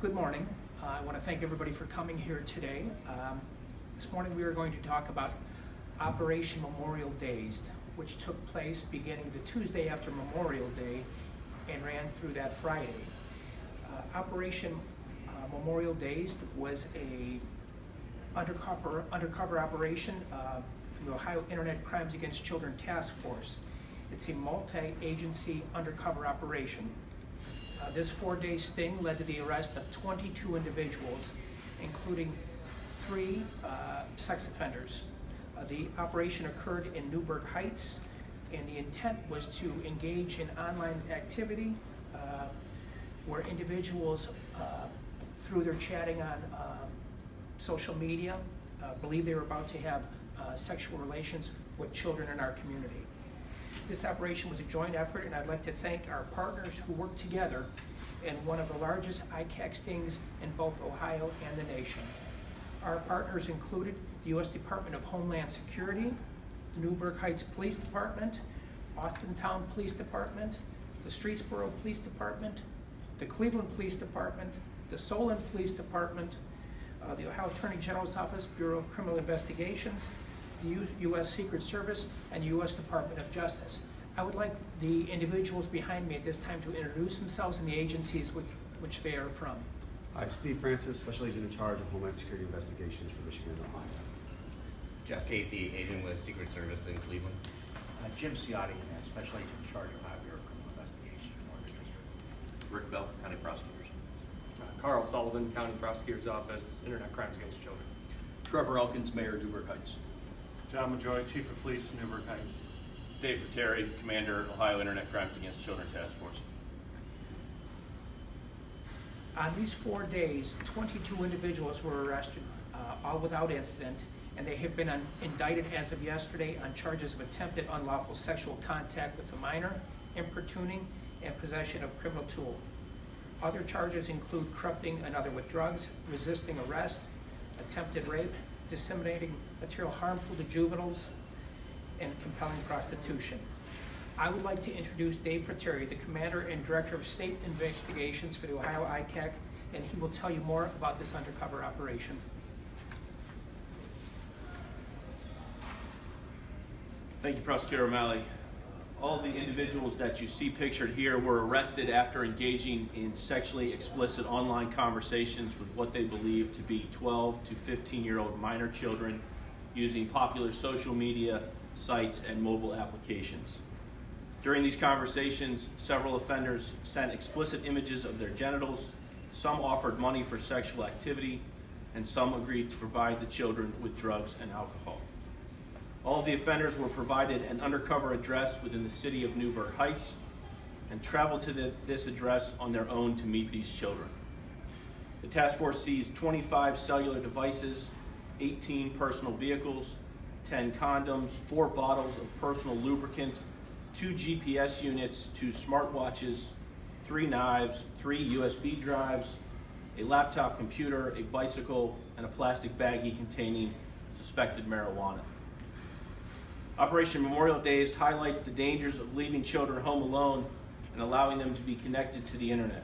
Good morning. I want to thank everybody for coming here today. This morning we are going to talk about Operation Memorial Dazed, which took place beginning the Tuesday after Memorial Day and ran through that Friday. Operation Memorial Dazed was a undercover operation from the Ohio Internet Crimes Against Children Task Force. It's a multi-agency undercover operation. This 4-day sting led to the arrest of 22 individuals, including 3 sex offenders. The operation occurred in Newburgh Heights, and the intent was to engage in online activity where individuals, through their chatting on social media, believe they were about to have sexual relations with children in our community. This operation was a joint effort, and I'd like to thank our partners who worked together in one of the largest ICAC stings in both Ohio and the nation. Our partners included the U.S. Department of Homeland Security, the Newburgh Heights Police Department, Austintown Police Department, the Streetsboro Police Department, the Cleveland Police Department, the Solon Police Department, the Ohio Attorney General's Office, Bureau of Criminal Investigations, the U.S. Secret Service, and the U.S. Department of Justice. I would like the individuals behind me at this time to introduce themselves and the agencies which they are from. Hi, Steve Francis, Special Agent in charge of Homeland Security Investigations for Michigan and Ohio. Jeff Casey, Agent with Secret Service in Cleveland. Jim Ciotti, Special Agent in charge of Ohio Bureau of Criminal Investigation in Morgan District. Rick Bell, County Prosecutors. Carl Sullivan, County Prosecutor's Office, Internet Crimes Against Children. Trevor Elkins, Mayor, Newburgh Heights. John Majoy, Chief of Police, Newburgh Heights. Dave Terry, Commander, Ohio Internet Crimes Against Children Task Force. On these 4 days, 22 individuals were arrested, all without incident, and they have been indicted as of yesterday on charges of attempted unlawful sexual contact with a minor, importuning, and possession of criminal tool. Other charges include corrupting another with drugs, resisting arrest, attempted rape, disseminating material harmful to juveniles, and compelling prostitution. I would like to introduce Dave Fratteri, the Commander and Director of State Investigations for the Ohio ICAC, and he will tell you more about this undercover operation. Thank you, Prosecutor O'Malley. All the individuals that you see pictured here were arrested after engaging in sexually explicit online conversations with what they believe to be 12 to 15-year-old minor children using popular social media sites and mobile applications. During these conversations, several offenders sent explicit images of their genitals, some offered money for sexual activity, and some agreed to provide the children with drugs and alcohol. All of the offenders were provided an undercover address within the city of Newburgh Heights and traveled to this address on their own to meet these children. The task force seized 25 cellular devices, 18 personal vehicles, 10 condoms, 4 bottles of personal lubricant, 2 GPS units, 2 smartwatches, 3 knives, 3 USB drives, a laptop computer, a bicycle, and a plastic baggie containing suspected marijuana. Operation Memorial Dazed highlights the dangers of leaving children home alone and allowing them to be connected to the internet.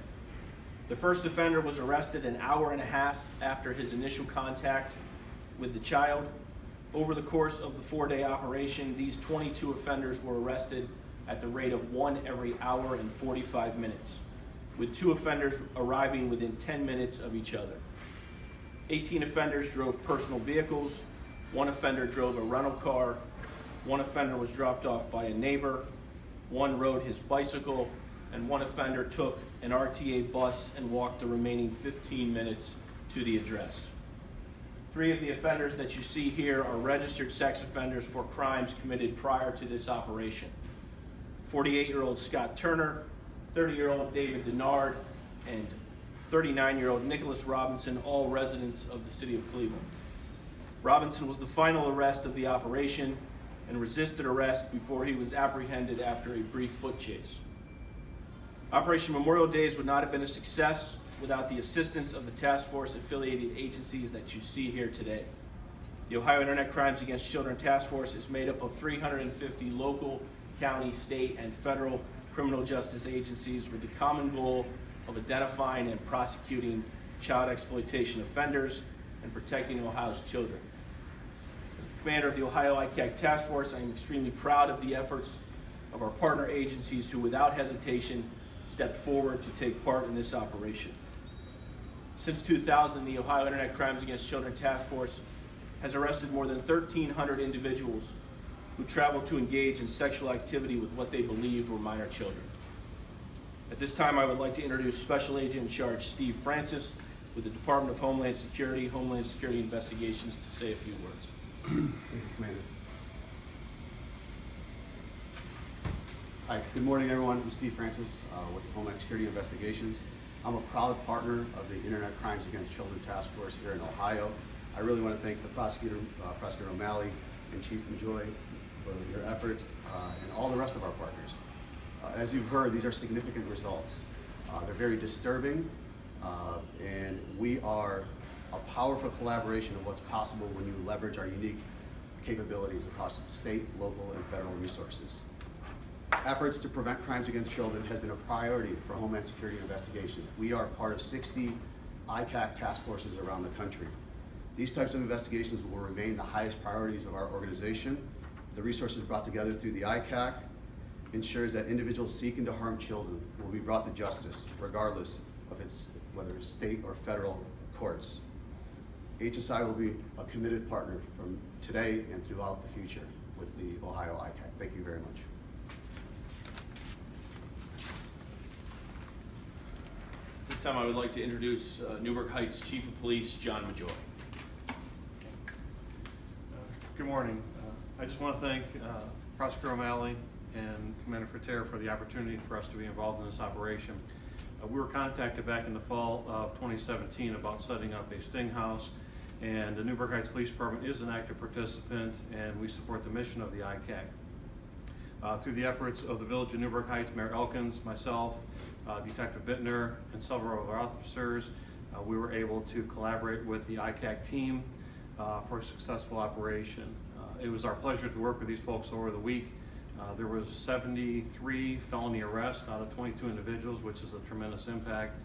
The first offender was arrested an hour and a half after his initial contact with the child. Over the course of the 4-day operation, these 22 offenders were arrested at the rate of 1 every hour and 45 minutes, with 2 offenders arriving within 10 minutes of each other. 18 offenders drove personal vehicles, 1 offender drove a rental car, 1 offender was dropped off by a neighbor, 1 rode his bicycle, and 1 offender took an RTA bus and walked the remaining 15 minutes to the address. 3 of the offenders that you see here are registered sex offenders for crimes committed prior to this operation. 48-year-old Scott Turner, 30-year-old David Denard, and 39-year-old Nicholas Robinson, all residents of the city of Cleveland. Robinson was the final arrest of the operation and resisted arrest before he was apprehended after a brief foot chase. Operation Memorial Dazed would not have been a success without the assistance of the task force affiliated agencies that you see here today. The Ohio Internet Crimes Against Children Task Force is made up of 350 local, county, state, and federal criminal justice agencies with the common goal of identifying and prosecuting child exploitation offenders, and protecting Ohio's children. As the commander of the Ohio ICAC Task Force, I am extremely proud of the efforts of our partner agencies who, without hesitation, stepped forward to take part in this operation. Since 2000, the Ohio Internet Crimes Against Children Task Force has arrested more than 1,300 individuals who traveled to engage in sexual activity with what they believed were minor children. At this time, I would like to introduce Special Agent in Charge Steve Francis with the Department of Homeland Security Investigations to say a few words. Thank you, Commander. Hi, good morning, everyone. I'm Steve Francis with Homeland Security Investigations. I'm a proud partner of the Internet Crimes Against Children Task Force here in Ohio. I really want to thank the Prosecutor O'Malley and Chief Majoy for your efforts and all the rest of our partners. As you've heard, these are significant results. They're very disturbing, and we are a powerful collaboration of what's possible when you leverage our unique capabilities across state, local, and federal resources. Efforts to prevent crimes against children has been a priority for Homeland Security Investigations. We are part of 60 ICAC task forces around the country. These types of investigations will remain the highest priorities of our organization. The resources brought together through the ICAC ensures that individuals seeking to harm children will be brought to justice, regardless of whether it's state or federal courts. HSI will be a committed partner from today and throughout the future with the Ohio ICAC. Thank you very much. This time I would like to introduce Newburgh Heights Chief of Police, John Majoy. Good morning. I just want to thank Prosecutor O'Malley and Commander Frater for the opportunity for us to be involved in this operation. We were contacted back in the fall of 2017 about setting up a sting house, and the Newburgh Heights Police Department is an active participant, and we support the mission of the ICAC. Through the efforts of the Village of Newburgh Heights, Mayor Elkins, myself, Detective Bittner, and several of our officers, we were able to collaborate with the ICAC team for a successful operation. It was our pleasure to work with these folks over the week. There was 73 felony arrests out of 22 individuals, which is a tremendous impact.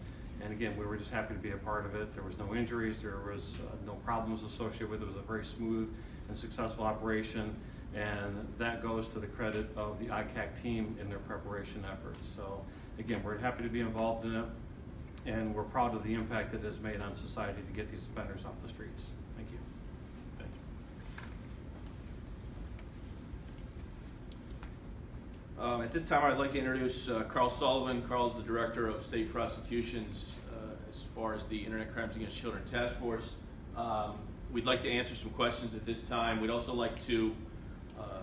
And again, we were just happy to be a part of it. There was no injuries, there was no problems associated with it. It was a very smooth and successful operation. And that goes to the credit of the ICAC team in their preparation efforts. So again, we're happy to be involved in it, and we're proud of the impact it has made on society to get these offenders off the streets. Thank you. At this time, I'd like to introduce Carl Sullivan. Carl is the Director of State Prosecutions as far as the Internet Crimes Against Children Task Force. We'd like to answer some questions at this time. We'd also like to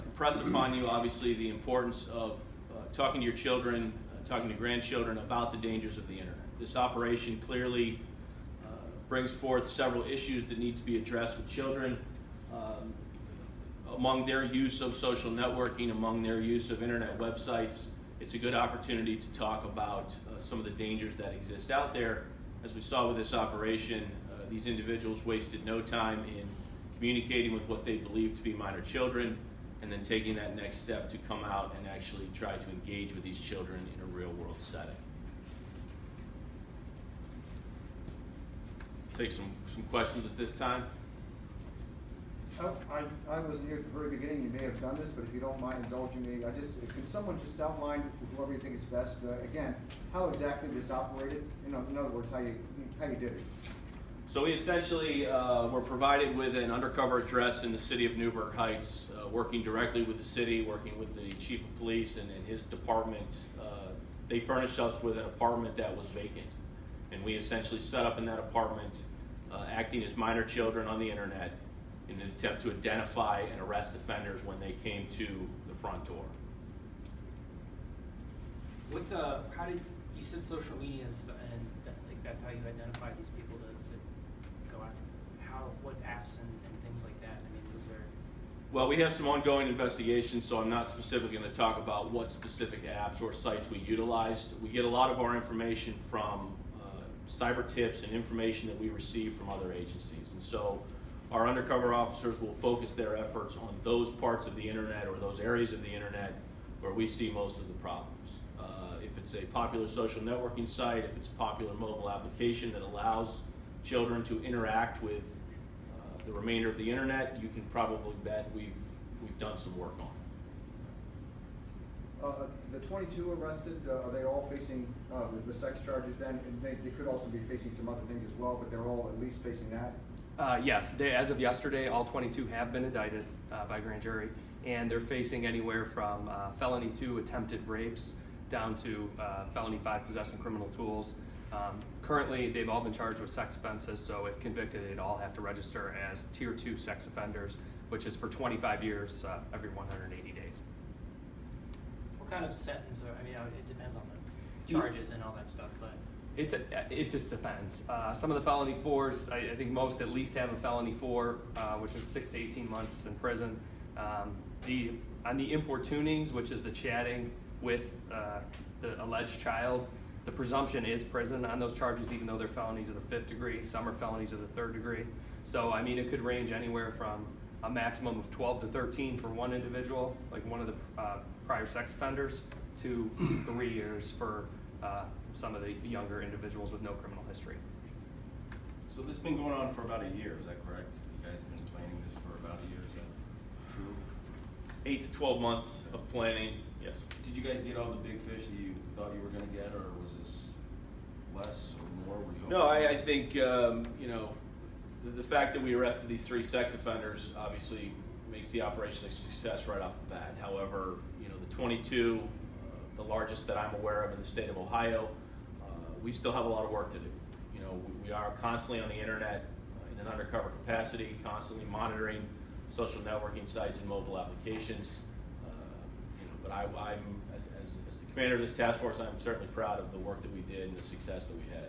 impress upon you, obviously, the importance of talking to your children, talking to grandchildren about the dangers of the internet. This operation clearly brings forth several issues that need to be addressed with children. Among their use of social networking, among their use of internet websites, it's a good opportunity to talk about some of the dangers that exist out there. As we saw with this operation, these individuals wasted no time in communicating with what they believed to be minor children, and then taking that next step to come out and actually try to engage with these children in a real world setting. Take some questions at this time. I wasn't here at the very beginning. You may have done this, but if you don't mind indulging me, can someone just outline, whoever you think is best, again, how exactly this operated? In other words, how you did it. So we essentially were provided with an undercover address in the city of Newburgh Heights, working directly with the city, working with the chief of police and his department. They furnished us with an apartment that was vacant, and we essentially set up in that apartment, acting as minor children on the internet in an attempt to identify and arrest offenders when they came to the front door. How did you said social media and that's how you identify these people to go after? What apps and things like that? I mean, was there? Well, we have some ongoing investigations, so I'm not specifically going to talk about what specific apps or sites we utilized. We get a lot of our information from cyber tips and information that we receive from other agencies, and so our undercover officers will focus their efforts on those parts of the internet or those areas of the internet where we see most of the problems. If it's a popular social networking site, if it's a popular mobile application that allows children to interact with the remainder of the internet, you can probably bet we've done some work on. The 22 arrested, are they all facing the sex charges then? And they could also be facing some other things as well, but they're all at least facing that? Yes, as of yesterday, all 22 have been indicted by grand jury, and they're facing anywhere from felony 2 attempted rapes down to felony 5 possessing criminal tools. Currently, they've all been charged with sex offenses, so if convicted, they'd all have to register as Tier 2 sex offenders, which is for 25 years every 180 days. What kind of sentence? I mean, it depends on the charges and all that stuff, but it just depends. Some of the felony 4s, I think most at least have a felony 4, which is 6 to 18 months in prison. On the importunings, which is the chatting with the alleged child, the presumption is prison on those charges, even though they're felonies of the 5th degree. Some are felonies of the 3rd degree. So, I mean, it could range anywhere from a maximum of 12 to 13 for one individual, like one of the prior sex offenders, to 3 years for some of the younger individuals with no criminal history. So this has been going on for about a year, is that correct? You guys have been planning this for about a year, is that true? 8 to 12 months of planning, yes. Did you guys get all the big fish that you thought you were going to get, or was this less or more? Were you No, I think, you know, the fact that we arrested these 3 sex offenders obviously makes the operation a success right off the bat. However, you know, the 22, the largest that I'm aware of in the state of Ohio, we still have a lot of work to do. You know, we are constantly on the internet in an undercover capacity, constantly monitoring social networking sites and mobile applications. You know, but I'm, as the commander of this task force, I'm certainly proud of the work that we did and the success that we had.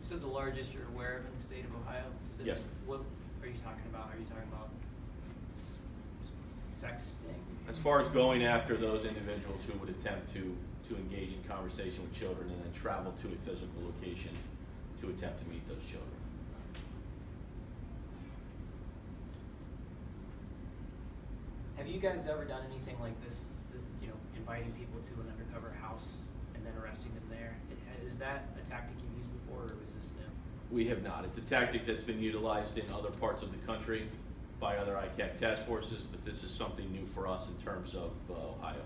so the largest you're aware of in the state of Ohio? Yes. What are you talking about? Are you talking about sexting? As far as going after those individuals who would attempt to engage in conversation with children and then travel to a physical location to attempt to meet those children. Have you guys ever done anything like this, you know, inviting people to an undercover house and then arresting them there? Is that a tactic you've used before, or is this new? We have not. It's a tactic that's been utilized in other parts of the country by other ICAC task forces, but this is something new for us in terms of Ohio.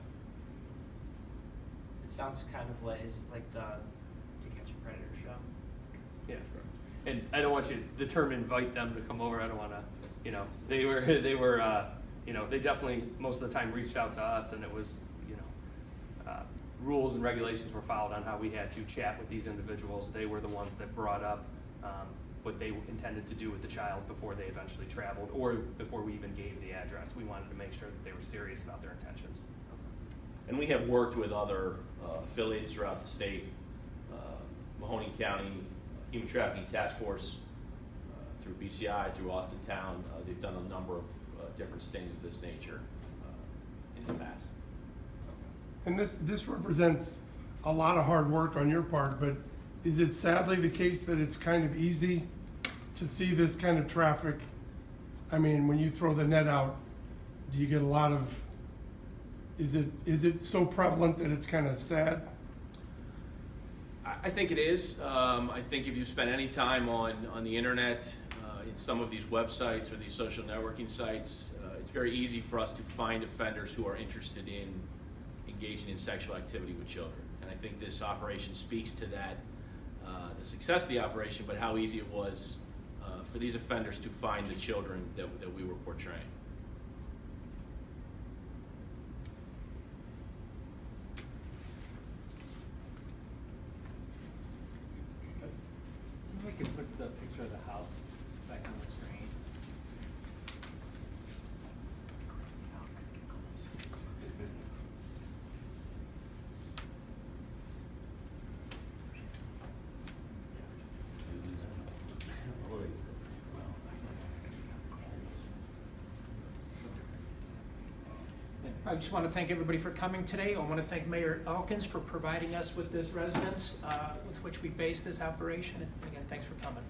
It sounds kind of like, is it like the To Catch a Predator show? Yeah, and I don't want you to term invite them to come over. I don't want to, you know, they were, you know, they definitely most of the time reached out to us, and it was, you know, rules and regulations were followed on how we had to chat with these individuals. They were the ones that brought up what they intended to do with the child before they eventually traveled, or before we even gave the address. We wanted to make sure that they were serious about their intentions. And we have worked with other affiliates throughout the state, Mahoning County Human Trafficking Task Force, through BCI, through Austin Town. They've done a number of different stings of this nature in the past. And this represents a lot of hard work on your part, but is it sadly the case that it's kind of easy to see this kind of traffic? I mean, when you throw the net out, do you get a lot of, is it so prevalent that it's kind of sad? I think it is. I think if you spend any time on the internet, in some of these websites or these social networking sites, it's very easy for us to find offenders who are interested in engaging in sexual activity with children. And I think this operation speaks to that, the success of the operation, but how easy it was for these offenders to find the children that we were portraying. We can put the picture of the house back on the screen. I just want to thank everybody for coming today. I want to thank Mayor Elkins for providing us with this residence with which we base this operation. And again, thanks for coming.